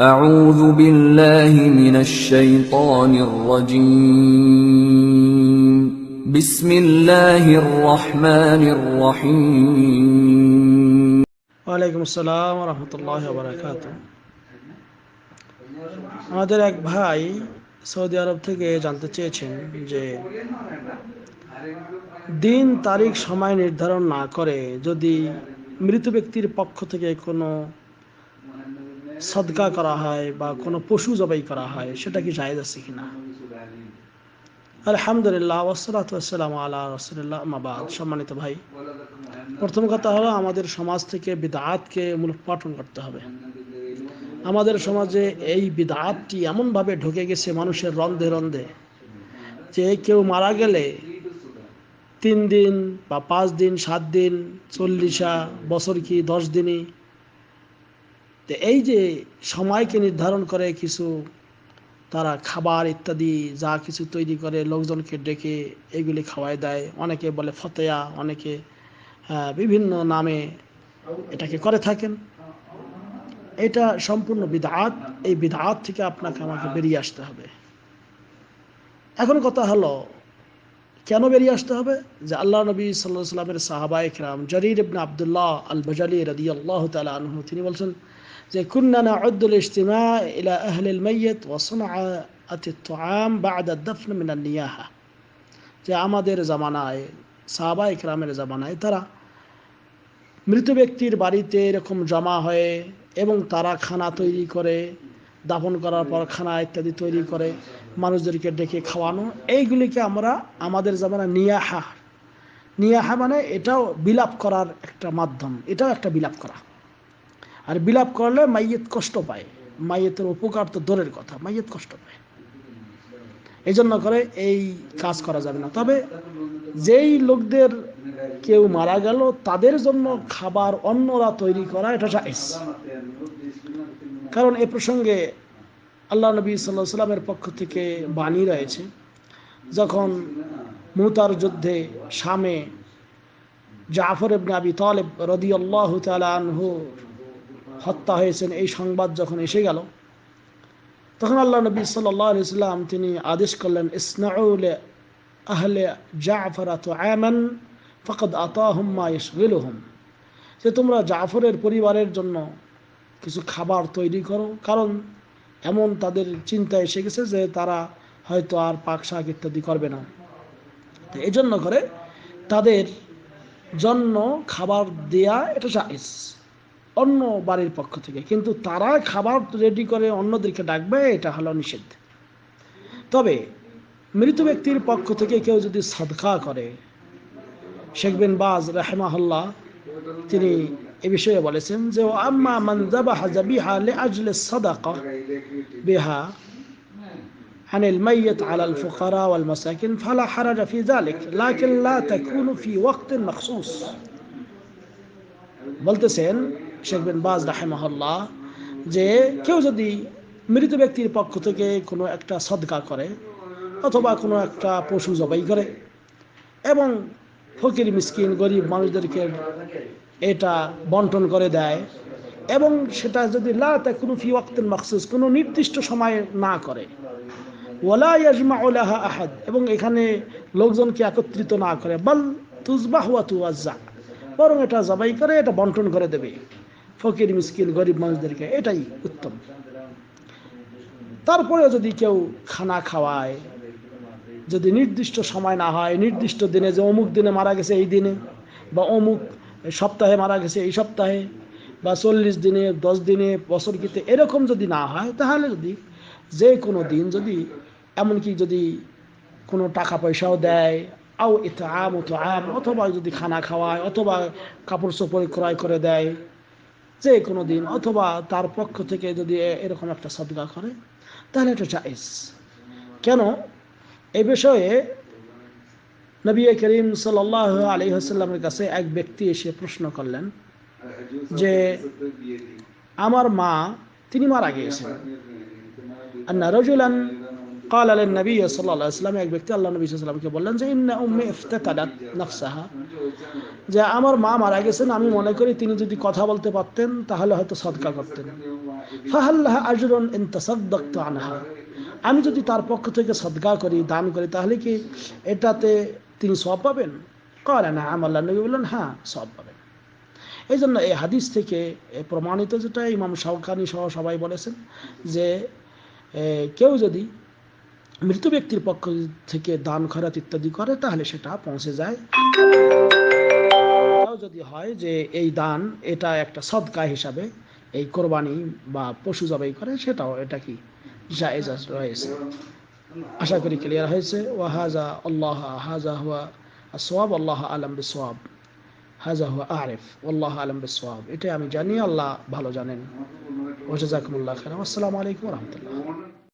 أعوذ بالله من الشيطان الرجيم بسم الله الرحمن الرحيم ওয়ালাইকুম আসসালাম ওয়া রাহমাতুল্লাহি ওয়া বারাকাতুহু। আমাদের এক ভাই সৌদি আরব থেকে জানতে চেয়েছেন যে দিন তারিখ সময় নির্ধারণ না করে যদি মৃত ব্যক্তির পক্ষ থেকে কোনো সদকা করা হয় বা কোনো পশু জবাই করা হয় সেটা কি জায়েজ আছে কিনা। আলহামদুলিল্লাহ ওয়াসসালাতু ওয়াসসালামু আলা রাসূলিল্লাহ, আম্মা বাদ। সম্মানিত ভাই, প্রথম কথা হলো আমাদের সমাজ থেকে বিদআতকে মূলোৎপাটন করতে হবে। আমাদের সমাজে এই বিদআতটি এমনভাবে ঢুকে গেছে মানুষের রন্ধে রন্ধে যে কেউ মারা গেলে 3 দিন বা 5 দিন 7 দিন 40 বছর কি 10 দিনই, তো এই যে সময়কে নির্ধারণ করে কিছু তারা খাবার ইত্যাদি যা কিছু তৈরি করে লোকজনকে ডেকে এগুলি খাওয়াই দেয়। অনেকে বলে ফতেয়া, অনেকে বিভিন্ন নামে এটাকে করে থাকেন। এটা সম্পূর্ণ বিদআত। এই বিদআত থেকে আপনাকে আমাকে বেরিয়ে আসতে হবে। এখন কথা হলো কেন বেরিয়ে আসতে হবে? যে আল্লাহ নবী সাল্লাল্লাহু আলাইহি ওয়াসাল্লামের সাহাবায়ে কিরাম জারির ইবনে আব্দুল্লাহ আল বাজালি রাদিয়াল্লাহু তাআলা আনহু তিনি বলছেন যে কুন্না নাউদ্দুল ইজতিমা ইলা আহলিল মাইয়িত ওয়া সানাআতিত তুআম বা'দা আদ-দাফন মিন আন-নিয়াহা, যে আমাদের জামানায় সাহাবায়ে কিরামের জামানায় তারা মৃত ব্যক্তির বাড়িতে এরকম জমা হয়ে এবং তারা খানা তৈরি করে, দাফন করার পর খানা ইত্যাদি তৈরি করে মানুষদেরকে ডেকে খাওয়ানো, এইগুলিকে আমরা আমাদের জামানায় নিয়াহা, নিয়াহা মানে এটাও বিলাপ করার একটা মাধ্যম, এটাও একটা বিলাপ করা। আর বিলাপ করলে মাইয়িত কষ্ট পায়, মাইয়িতের উপকার তো দূরের কথা, মাইয়িত কষ্ট পায়। এই জন্য করে এই কাজ করা যাবে না। তবে যেই লোকদের কেউ মারা গেল তাদের জন্য খাবার অন্যরা তৈরি করা এটা জায়েজ। কারণ এ প্রসঙ্গে আল্লাহ নবী সাল্লাল্লাহু আলাইহি ওয়াসাল্লামের পক্ষ থেকে বাণী রয়েছে, যখন মুতার যুদ্ধে শামে জাফর ইবনে আবি তালেব রাদিয়াল্লাহু তাআলা আনহু হত্যা হয়েছেন, এই সংবাদ যখন এসে গেল তখন আল্লাহ নবী সাল্লাল্লাহু আলাইহি ওয়াসাল্লাম তিনি আদেশ করলেন ইসনাউ লি আহলে জাফর তুআমান ফাকাদ আতাহুম মা ইয়াশগিলুহুম, যে তোমরা জাফরের পরিবারের জন্য কিছু খাবার তৈরি করো, কারণ এমন তাদের চিন্তা এসে গেছে যে তারা হয়তো আর পাক শাক ইত্যাদি করবে না। তো এই জন্য করে তাদের জন্য খাবার দেয়া এটা জায়েজ অন্য বাড়ির পক্ষ থেকে, কিন্তু তারা খাবার রেডি করে অন্যদেরকে ডাকবে এটা হলো নিষেধ। তবে মৃত ব্যক্তির পক্ষ থেকে কেউ যদি সাদকা করে, শেখ বিন বাজ রাহিমাহুল্লাহ তিনি এ বিষয়ে বলেছেন যে আম্মা মান যাবাহা যাবিহা লিআজলি সাদাকা বিহা عن الميت على الفقراء والمساكين فلا حرج في ذلك لكن لا تكون في وقت مخصوص। বলতেছেন শেখ বিন বাজ রাহিমাহুল্লাহ যে কেউ যদি মৃত ব্যক্তির পক্ষ থেকে কোনো একটা সদকা করে অথবা কোনো একটা পশু জবাই করে এবং ফকির মিসকিন গরিব মানুষদেরকে এটা বন্টন করে দেয়, এবং সেটা যদি লা তাকুনু ফি ওয়াক্তিন মাখসুস, কোনো নির্দিষ্ট সময় না করে, ওয়ালা ইয়াজমাউ লাহা আহাদ, এবং এখানে লোকজনকে একত্রিত না করে, বাল তুজবাহ ওয়া তুওয়াজ্জা, বরং এটা জবাই করে এটা বন্টন করে দেবে ফকির মিসকিন গরিব মানুষদেরকে, এটাই উত্তম। তারপরে যদি কেউ খানা খাওয়ায়, যদি নির্দিষ্ট সময় না হয়, নির্দিষ্ট দিনে যে অমুক দিনে মারা গেছে এই দিনে, বা অমুক সপ্তাহে মারা গেছে এই সপ্তাহে, বা 40 দিনে 10 দিনে বছর কিতে এরকম যদি না হয়, তাহলে যদি যে কোনো দিন, যদি এমনকি যদি কোনো টাকা পয়সাও দেয় আও ইতআম তুআম, অথবা যদি খানা খাওয়ায় অথবা কাপড় চোপড় ক্রয় করে দেয় যে কোনো দিন, অথবা তার পক্ষ থেকে যদি এরকম একটা সদকা করে তাহলে এটা জায়েজ। কেন? এই বিষয়ে নবী করিম সাল্লাল্লাহু আলাইহি ওয়াসাল্লামের কাছে এক ব্যক্তি এসে প্রশ্ন করলেন যে আমার মা তিনি মারা গিয়েছেন। আন্না রাজুলান قال للنبي صلى الله عليه وسلم, এক ব্যক্তি আল্লাহ নবী সাল্লাল্লাহু আলাইহি ওয়াসাল্লামকে বললেন যে ইন্না উম্মি ইফতাকাদাত নাফসাহা, যে আমার মা মারা গেছেন, আমি মনে করি তিনি যদি কথা বলতে পারতেন তাহলে হয়তো সদকা করতেন। ফাহাল লাহা আজরুন ইন তাসাদদাকতু আনহা, আমি যদি তার পক্ষ থেকে সদকা করি, দান করি, তাহলে কি এটাতে তিনি সওয়াব পাবেন? ক্বালা নাআম, আল্লাহর নবী বললেন হ্যাঁ, সওয়াব পাবেন। এই জন্য এই হাদিস থেকে প্রমাণিত, যেটা ইমাম শাওকানি সহ সবাই বলেছেন, যে কেউ যদি মৃত ব্যক্তির পক্ষ থেকে দান খয়রাত ইত্যাদি করে তাহলে সেটা পৌঁছে যায়। যদি হয় যে এই দান এটা একটা সদকা হিসাবে এই কোরবানি বা পশু জবাই করে, সেটাও এটা কি জায়েজ রয়েছে। আশা করি ক্লিয়ার হয়েছে। ওয়াহাজা আল্লাহ হাজা হুয়া আসওয়াব, আল্লাহ আলাম বিসওয়াব, হাজা হুয়া আরিফ, আল্লাহ আলাম বিসওয়াব। এটাই আমি জানি, আল্লাহ ভালো জানেন। ওয়া জাযাকুমুল্লাহ খাইরান। আসসালামু আলাইকুম ওয়া রাহমাতুল্লাহ।